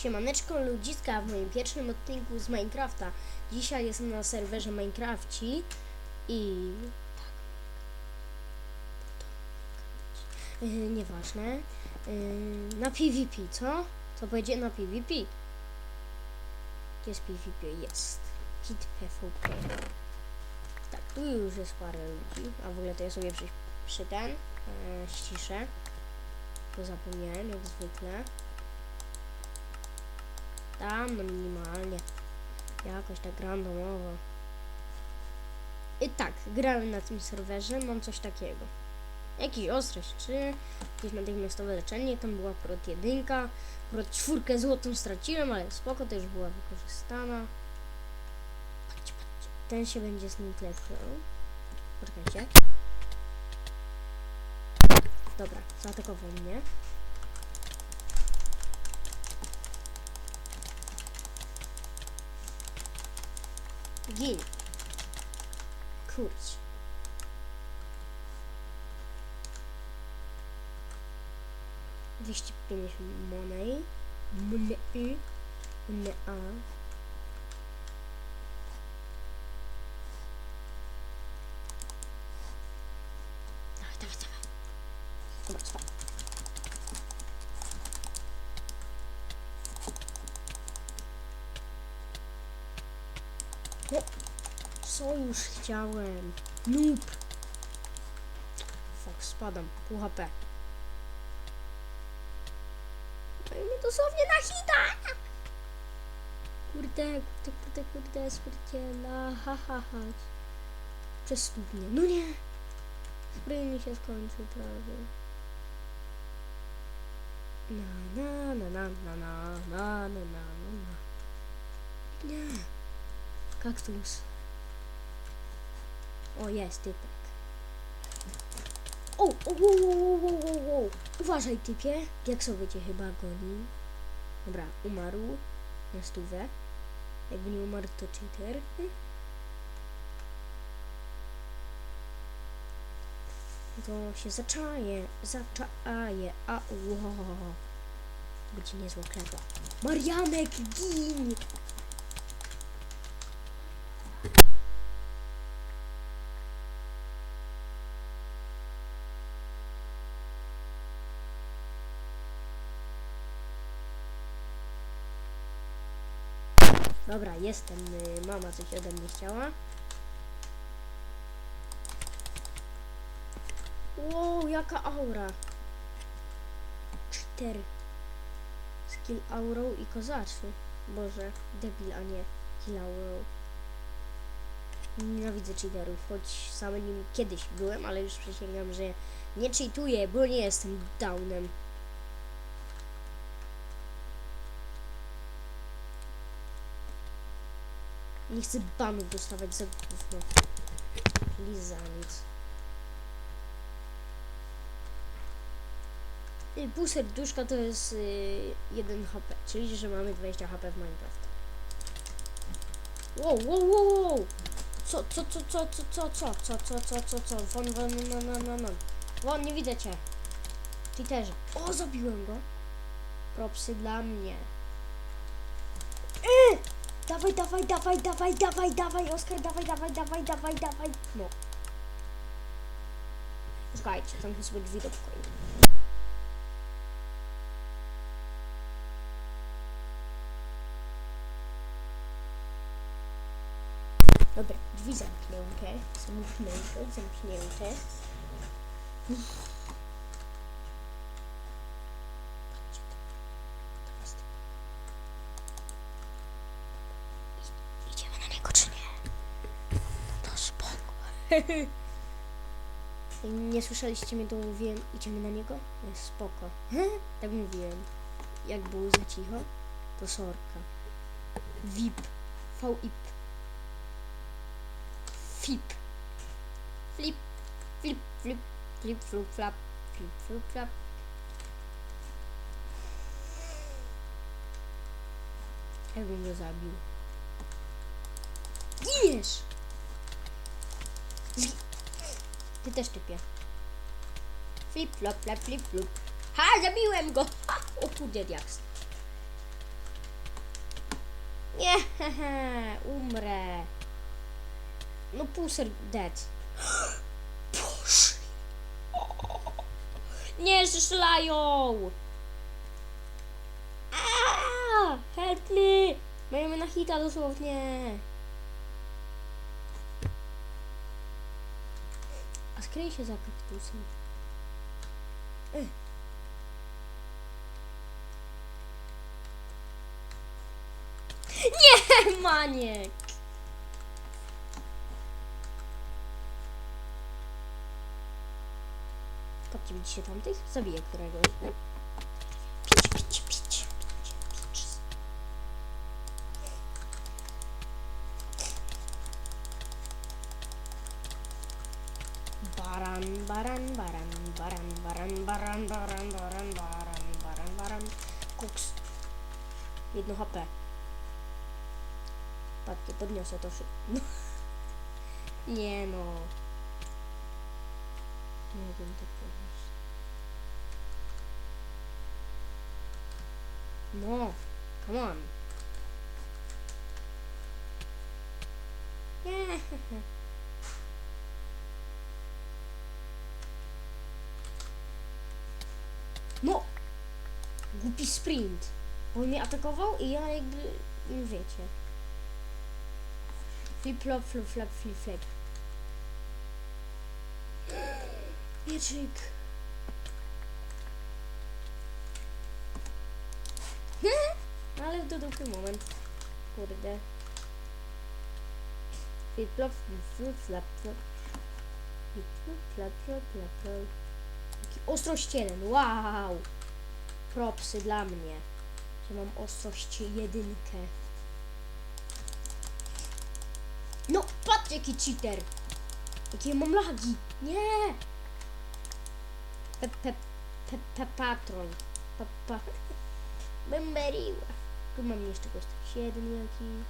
Siemaneczko ludziska w moim pierwszym odcinku z Minecrafta. Dzisiaj jestem na serwerze Minecrafci i... nieważne. Na PvP, co? Co będzie na PvP? Jest PvP, jest. Kit PvP. Tak, tu już jest parę ludzi. A w ogóle to ja sobie przy ten ściszę. To zapomniałem, jak zwykle. Tam, no minimalnie. Jakoś tak randomowo. I tak, grałem na tym serwerze, mam coś takiego. Jakiś ostrość 3, jakieś natychmiastowe leczenie, tam była prot 1, prot 4 złotą straciłem, ale spoko, to już była wykorzystana. Patrzcie, patrzcie, ten się będzie z nim klepał. Poczekajcie. Dobra, zaatakował mnie. Gin. Kurczę. $250 money. Money. Dawaj. Dobra, co? No, co już chciałem? Noob. Fuck, spadam. Pół HP. No i mnie dosłownie na hita! Kurde, spryciela. Ha. Przez studnię. No nie! Spray mi się skończył prawie. Na. Nie. Kaktus. O, jest typek. O. Uważaj, typie. Jak sobie cię chyba goni. Dobra, umarł. Na stówę. Jakby nie umarł, to cheater. To się zaczaje. A, wow. Będzie niezła klepa. Marianek, gin! Dobra, jestem. Mama coś ode mnie chciała. Wow, jaka aura. 4. Skill aurą i kozaczy. Boże, debil, a nie kill aurą. Nienawidzę cheaterów, choć sam nim kiedyś byłem, ale już przysięgam, że nie cheatuję, bo nie jestem downem. Nie chcę banów dostawać za gówno. Liza nic. Pół serduszka to jest 1 HP, czyli że mamy 20 HP w Minecraft. Wow. Co? Won, nie widzę cię. Cheaterze. O, zabiłem go. Propsy dla mnie. Dawaj, Oskar, dawaj. No. Słuchajcie, tam sobie drzwi do pokoju. Dobra, drzwi zamknięte. Idziemy na niego, czy nie? To spoko. Nie słyszeliście mnie, to mówiłem, idziemy na niego? Jest spoko. Tak mówiłem. Jak było za cicho, to sorka. VIP. VIP. Flip, flap. Ja bym go zabił. Giniesz! Ty też typie. Flip, flop. Ha, zabiłem go! Ha! O kurde, diaks. Nie, umrę. No Pusser dead. Boże. Nie, strzelają. Help me. Mamy na hita dosłownie. A skryj się za kaktusem. Nie, maniek. Patrzcie, widzicie tamtych? Zabiję któregoś. Pić. Baran. Koks. 1 HP. Patrzcie, podniosę to szybko. Nie no. Nie wiem tak podnieść. No, come on. Nie. No! Głupi sprint. On mnie atakował i ja jakby, wiecie. Flip-flop, flip-flop, flip-flop. Mieczyk. Ale w dodupy moment. Kurde. Flip-flop, flip-flop, flip-flop. Flip-flop, flip-flop, flip-flop. Ostrość 1, wow! Propsy dla mnie, że mam ostrość 1. No, patrz jaki cheater! Jakie mam lagi! Nie! Patrol. Bemberiła. Tu mam jeszcze ostrość 1 jakiś.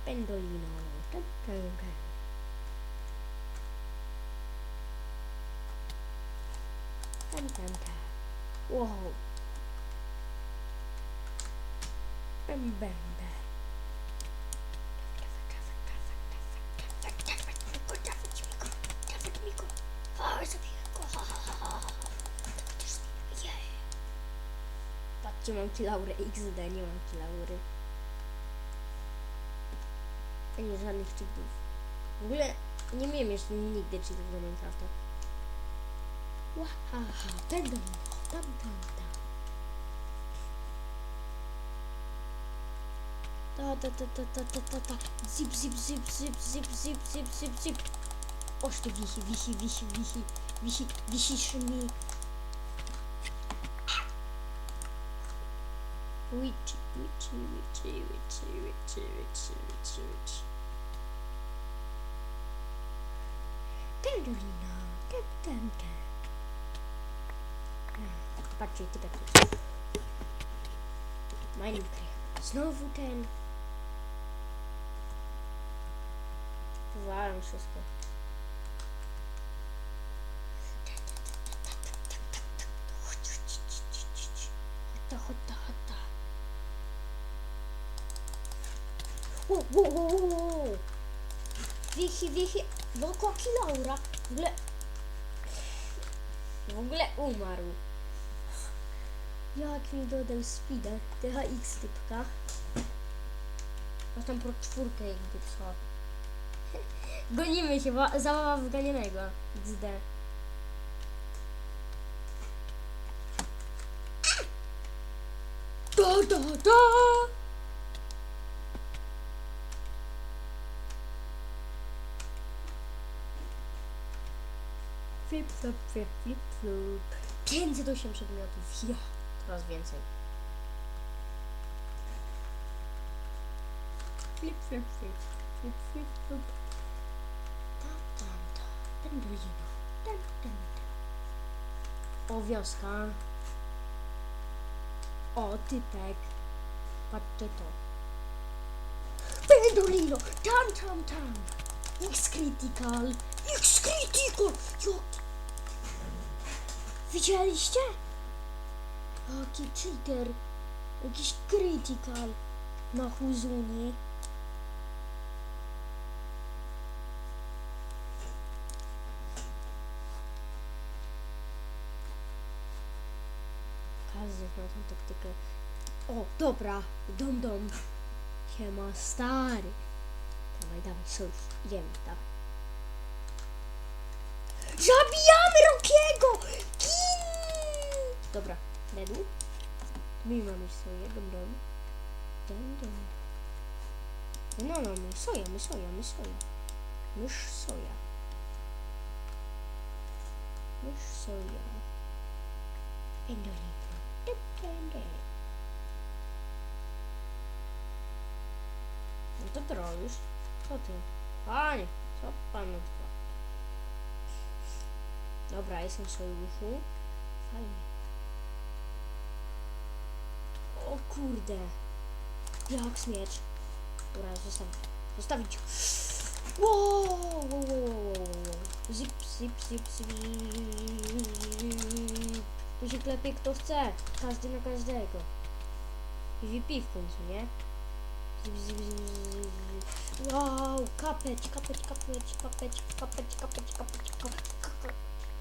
Pendolino. Wow. Patrzcie, mam kilaurę XD, nie mam kilaury. Nie żadnych cheatów. W ogóle nie miałem jeszcze nigdy cheatów do Minecrafta. Wahaha, pendolino, tam. Ta. Zip. Oż ty wisisz mi. Witchy. Pendolino, tam. Patrzcie, typek jest. Minecraft. Znowu ten. Wywalam wszystko. Chota. Wow. Wichy. Wokół kilaura. W ogóle umarł. Jak mi dodał speeda, THX typka. Masz tam pro 4 jakby co. Gonimy się, zabawa wyganianego. XD. Da! Flip-flop. 508 przedmiotów. Ja. Coraz więcej. Flip. Tam. Pendolino. Tam. O, wioska. O, typek. Patrzcie to. Pendolino. Tam. X-Critical. Jak? Widzieliście? Jaki cheater. Jakiś critical na Huzuni. Każdy zna tą taktykę. O, dobra. Dom. Siema, stary. Dawaj, sojusz. Idziemy, dawaj. Zabijamy Rockiego! Gin! Dobra, dedu. My mamy soję, dom. No, my soja. Mysz soja. No to trolusz. Co ty? Panie, co pan odwala? Dobra, jestem w sojuszu. Fajnie. O kurde. Jak miecz. Dobra, zostawić. Wow. Zip. Tu się klepie kto chce. Każdy na każdego. PvP w końcu, nie? Zip. Wow, kapeć.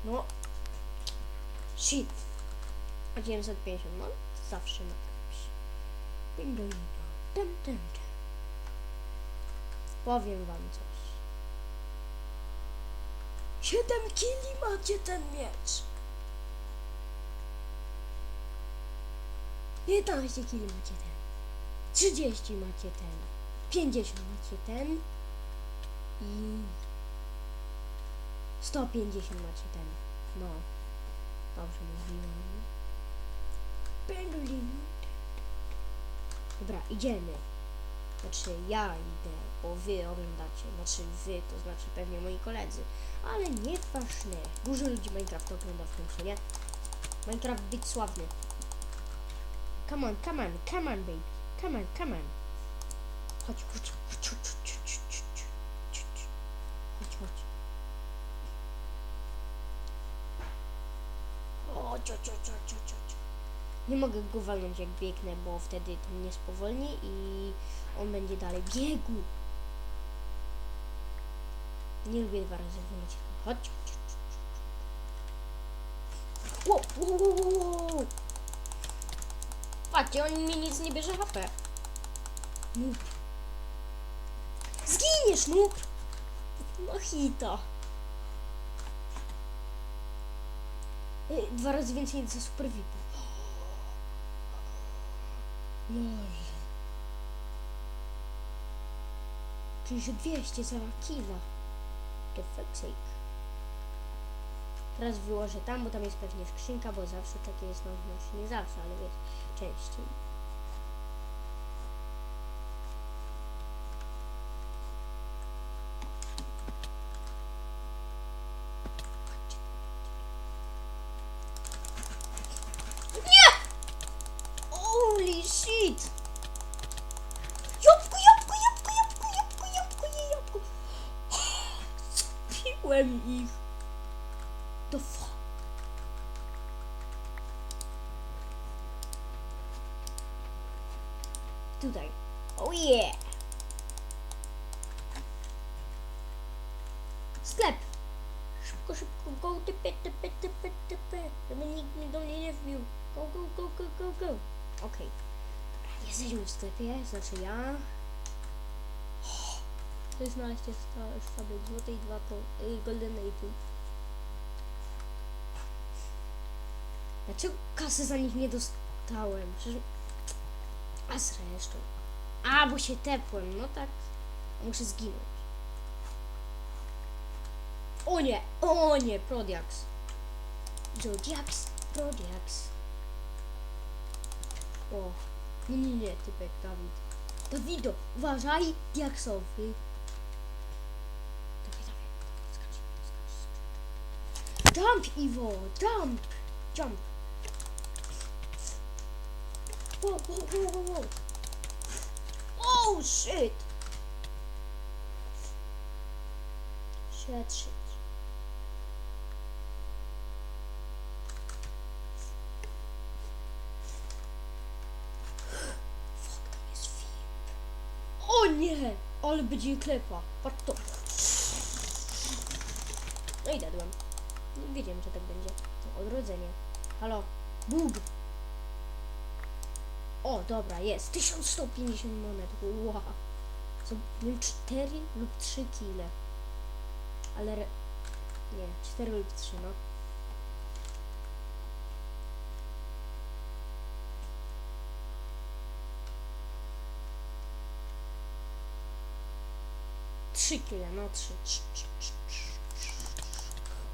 No. Shit. A 950, no zawsze na kapś. Powiem wam coś. 7 kili macie ten miecz. 15 kili macie ten. 30 macie ten. 50 macie ten. I 150 macie ten. No. Dobrze mówiłem. Dobra, idziemy. Znaczy ja idę, bo wy oglądacie. Znaczy wy, to znaczy pewnie moi koledzy. Ale nieważne. Dużo ludzi Minecraft ogląda w końcu, nie? Minecraft być sławny. Come on, baby. Come on. Chodź. Nie mogę go walnąć jak biegnę, bo wtedy to mnie spowolni i on będzie dalej biegł. Nie lubię 2 razy wylecieć. Chodź. Wow. Patrzcie, on mi nic nie bierze HP. Noob. Zginiesz, noob. No hita. 2 razy więcej za super VIP. Lol. Czyli że 200 za killa. The fuck's sake. Teraz wyłożę tam, bo tam jest pewnie skrzynka, bo zawsze takie jest, no nie zawsze, ale wiesz, częściej. Holy shit! Jabłko! Zabiłem ich! The fuck? Tutaj. Oh yeah! Sklep! Szybko, go, typy, żeby nikt mnie do mnie nie wbił. Go. Okej. Jesteśmy w sklepie, znaczy ja. To jest znaleźć sztabek złotej i 2 golden apple. Dlaczego kasy za nich nie dostałem? Przecież... A zresztą. A, bo się tepłem, no tak. Muszę zginąć. O nie, Prodiax. Prodiax. O, nie, typek Dawid. Dawido, uważaj, diaksowy. Skacz. Jump, Iwo, jump. Wow. Oh, shit. Shit. Ale będzie klepa. Patrz to. No i dadłem. Nie wiedziałem, że tak będzie. To odrodzenie. Halo. Bóg. O, dobra, jest. 1150 monet. Wow. Są, nie wiem, 4 lub 3 kile. Ale... Nie, 4 lub 3, no. Trzy kile, no 3.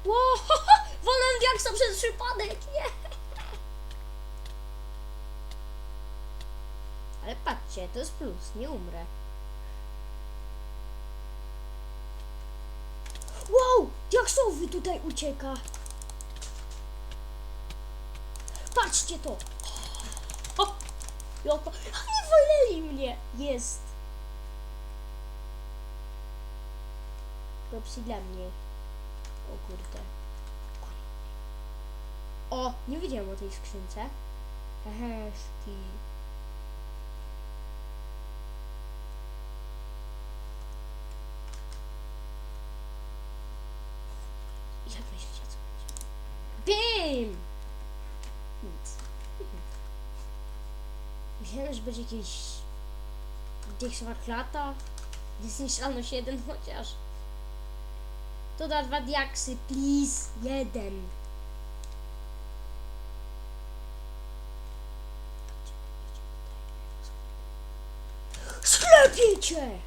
Wow, wolałem diaksa przez przypadek, nie! Ale patrzcie, to jest plus, nie umrę. Wow, diaksowy tutaj ucieka. Patrzcie to. O, joko. A nie woleli mnie. Jest. Propsy dla mnie. O kurde. O, nie wiedziałem o tej skrzynce. Heheszki. Jak myślicie, co będzie? BIM! Nic. Myślałem, że będzie jakieś... diaksowa klata. Zniszczalność 1 chociaż. To da 2 diaksy, please. 1. Sklepię cię!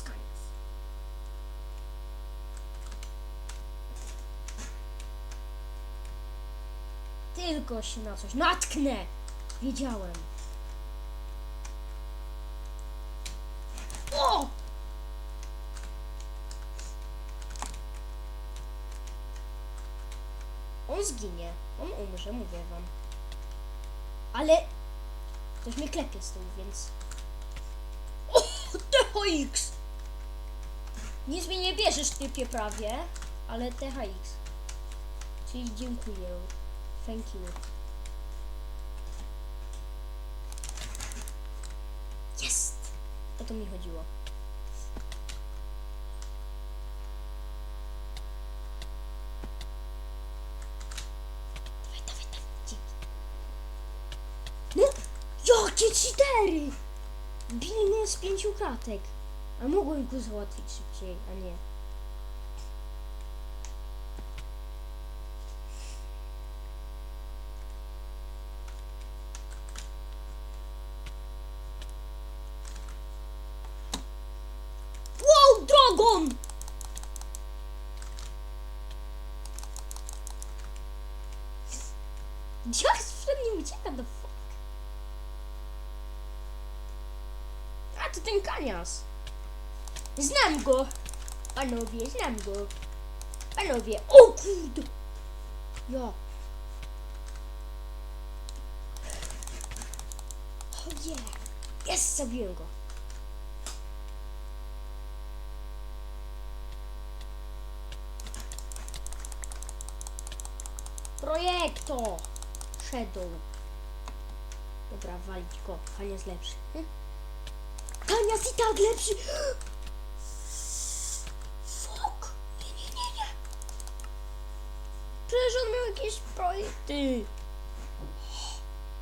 Koniec. Tylko się na coś natknę! Wiedziałem. O! On zginie. On umrze, mówię wam. Ale... ktoś mnie klepie z tyłu, więc... O! THX! Nic mi nie bierzesz, typie, prawie. Ale THX. Czyli dziękuję. Thank you. Jest! O to mi chodziło. Dawaj. Dzięki. No! Jakie 4! Bili mnie z 5 kratek. A mogłem go załatwić szybciej, a nie. Wow, dragon! Jak przed nim ucieka, the fuck? A, to ten kanias. Znam go. Panowie, znam go. Panowie, o kurde. Ja. O nie. Jest, zabiłem go. Projekto. Shadow. Dobra, walić go. Kanias lepszy. Kanias i tak lepszy. Fuck. Nie. Przecież on miał jakieś projekty.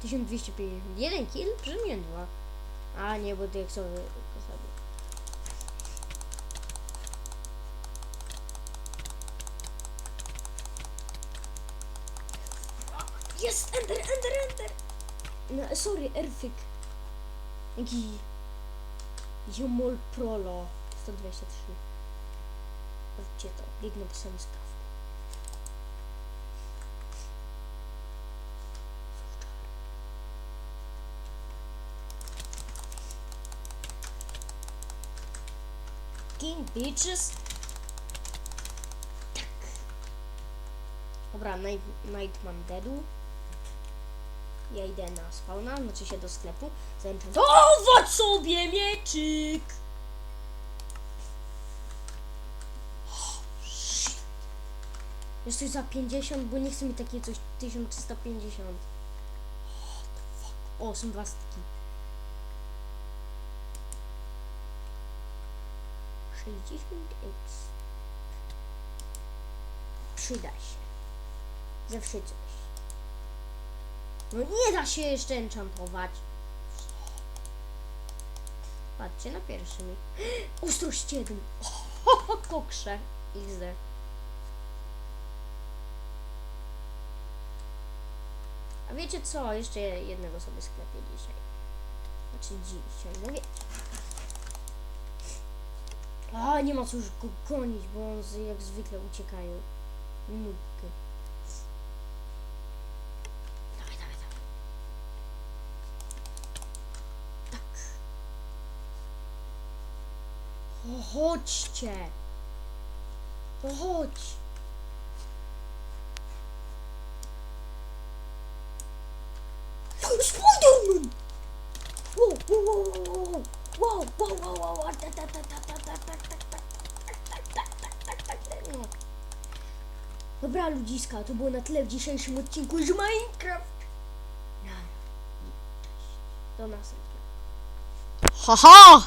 1251 kill? Przecież nie 2. A nie, bo ty jak sobie zabił. Jest! Enter! No, sorry, Erfik. Jaki... Jomol Prolo 123. Patrzcie to, biegnę po samym sprawku. King bitches. Tak. Dobra, Nightman deadu. Ja idę na spawna, znaczy się do sklepu. Zaenchantować sobie mieczyk! Jest coś za 50, bo nie chce mi takie coś 1350. What the fuck? O, są 2 styki. 60x. Przyda się. Zawsze coś. No nie da się jeszcze enchantować. Patrzcie na pierwszy mi. Ostrość 1. O, kokrze. XD. A wiecie co? Jeszcze jednego sobie sklepię dzisiaj. Znaczy dzisiaj, no wiecie. A nie ma co już go gonić, bo on jak zwykle uciekają. Minutkę. Dawaj, dawaj, dawaj. Tak. O, chodźcie. O, chodź. Spiderman! Wow, wow, wow, wow, wow, wow, wow, wow, tak, tak, tak, tak, tak, tak, tak, tak, tak, tak, no. Dobra ludziska, to było na tyle w dzisiejszym odcinku z Minecraft. Do następnego. Haha!